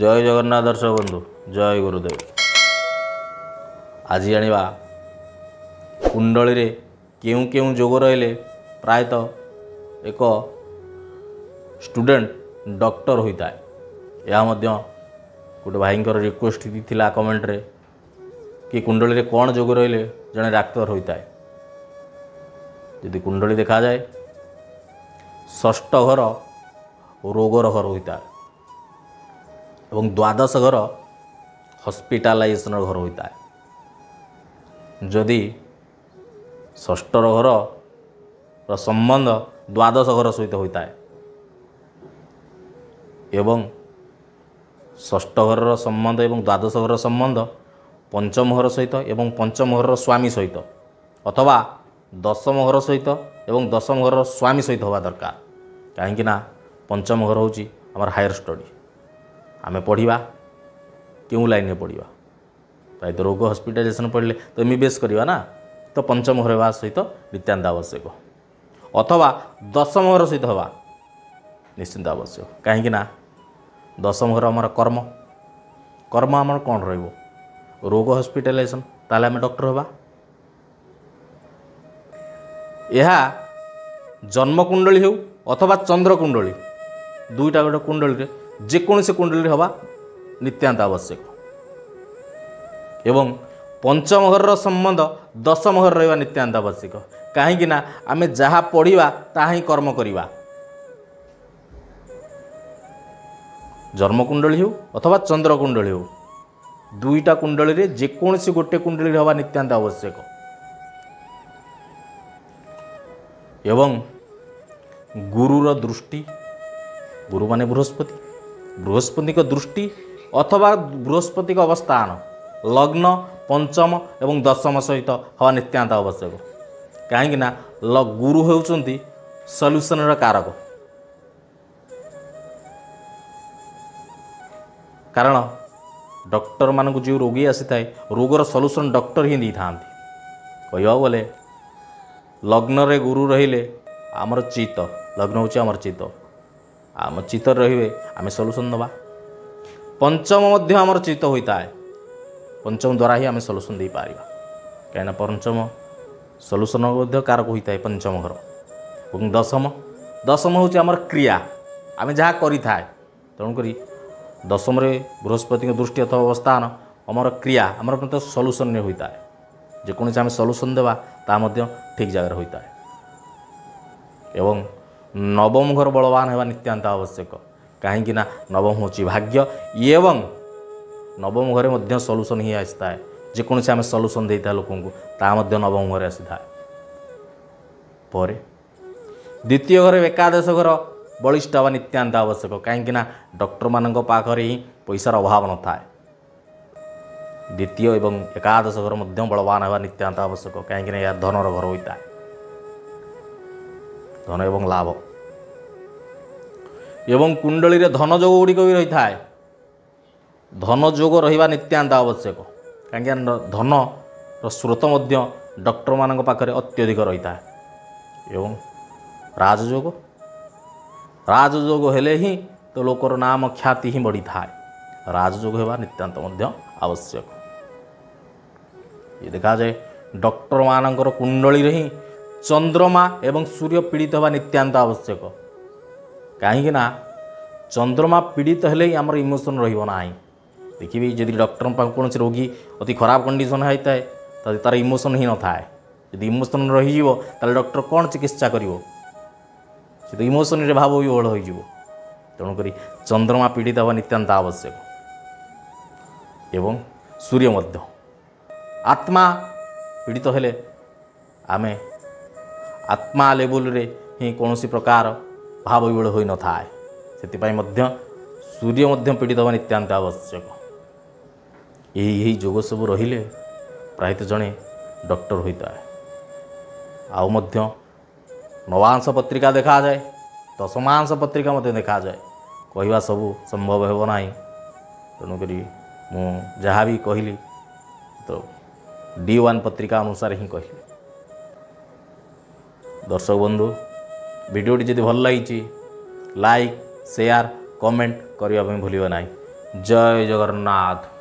जय जगन्नाथ दर्शक बंधु जय गुरुदेव। आज जानिबा कुंडली रे केउं केउं जोग रहिले प्रायतः एक स्टूडेंट डॉक्टर होता है। यह गोटे भाईंकर रिक्वेस्ट थिला कमेंट रे कि कुंडली रे कौन जोग रहिले जने डाक्तर होता है। यदि कुंडली देखा जाए षष्ठ घर रोगर घर होता है एवं द्वादश घर हॉस्पिटलाइजेशन घर होता है। जदि षष्ठ घर संबंध द्वादश घर सहित होता है एवं षष्ठ घर संबंध एवं द्वादश घर संबंध पंचम घर सहित एवं पंचम घर स्वामी सहित अथवा दशम घर सहित एवं दशम घर स्वामी सहित होगा दरकार। कहीं पंचम घर होची आमर हायर स्टडी आमे पढ़ा क्यों लाइन में पढ़ा प्राय तो रोग हॉस्पिटलाइजेशन पढ़ले तो एमबीबीएस करवा ना, तो पंचम घर होगा सहित नित्यान्त आवश्यक अथवा दशम घर सहित होगा निश्चिंत आवश्यक। कहीं दशम घर आमर कर्म कर्म आमर कौन रो रोग हॉस्पिटलाइजेशन ताले आम डॉक्टर होगा। यह जन्म कुंडली हो अथवा चंद्र कुंडली दुईटा गोटे कुंडली रे जेकोसी कुंडली हवा नित्यान्त आवश्यक एवं पंचम घर संबंध दशम घर रहा नित्यान्त आवश्यक। कहीं आमे जहाँ पढ़ा ता ही कर्म करवा। जन्म कुंडली हो अथवा चंद्र कुंडली हो दुईटा कुंडली रे जेकोसी गोटे कुंडली हवा नित्यान्त आवश्यक एवं गुरुर दृष्टि गुरु माने बृहस्पति बृहस्पति का दृष्टि अथवा बृहस्पति का अवस्थान लग्न पंचम एवं दशम सहित हवा नित्यान्त आवश्यक। कहीं गुरु होउचंती सॉल्यूशन कारक। कारण डॉक्टर मानक जो रोगी आसी थाए रोगर सॉल्यूशन डॉक्टर ही नहीं था। कहवा गले लग्न रे गुरु रहिले आमर चित्त लग्न होची आमर चित्त आम चित्त रे आम सॉल्यूशन दबा। पंचम मध्य आमर चित्त होता है पंचम द्वारा ही आम सॉल्यूशन दे पारिबा। कहीं पंचम सॉल्यूशन मध्य कारक होता है पंचम घर और दशम दशम होची आमर क्रिया आम जहाँ करि थाए तेणुक दशम रे बृहस्पति दृष्टि अथवा अवस्थान आमर क्रिया आमर मतलब सॉल्यूशन होता है। जेकोसी आम सॉल्यूशन देवा ता मध्य ठीक जगह होता है एवं नवम घर बलवान होगा नित्यान्त आवश्यक। कहीं नवम होची भाग्य एवं नवम घरे मध्य सॉल्यूशन ही आसता है। जेकोसी आम सॉल्यूशन देता लोक ता मध्य नवम घरे आसी था। पर द्वितीय घर एकादश घर बलिष्ठ हवा नित्यान्त आवश्यक। कहीं डॉक्टर मान पाखरे ही पैसार अभाव न था। द्वितीय एवं एकादश घर मध्य बलवान होगा नित्यान्त आवश्यक। कहीं यार धनर घर होता है धन एवं लाभ एवं कुंडली रे धन जोग गुड़िक भी रही है। धन जोग रहा नित्यान्त आवश्यक। कहीं धन स्रोत मध्य डॉक्टर मान पाखरे अत्यधिक रही है एवं राजयोग राजयोग हेले ही तो लोकर नाम ख्याति ही बढ़ी था। राजयोग होगा नित्यान्त मध्य आवश्यक। ये देखा जाए डॉक्टर मानकर कुंडली रे ही चंद्रमा एवं सूर्य पीड़ित होगा नित्यान्त आवश्यक। कहीं चंद्रमा पीड़ित हेले ही आमर इमोशन रहा। देखिए जदि डॉक्टर कौन रोगी अति खराब कंडीशन होता है तो तार इमोशन ही न था। यदि इमोशन रही डॉक्टर कौन चिकित्सा कर तो इमोशन रे भाव विह्वल हो। तेणुक चंद्रमा पीड़ित होगा नित्यान्त आवश्यक एवं सूर्य मध्य आत्मा पीड़ित हेले आमे आत्मा लेवल रे ही कौन प्रकार भाव विह्वल हो न था। से सूर्य मध्य पीड़ित होगा नित्यान्त आवश्यक। यही जोग सब रहिले प्रायतः जड़े डॉक्टर होता है। आउ मध्य नवांश पत्रिका देखा जाए दशमांश पत्रिका मध्य देखा जाए कहवा सब संभव हो ना। तेणुक मु जहाँ भी कहली तो D1 पत्रिका अनुसार ही कहली। दर्शक बंधु वीडियोटी जदि भल लगी लाइक शेयर कमेंट करने भूलिए ना। जय जगन्नाथ।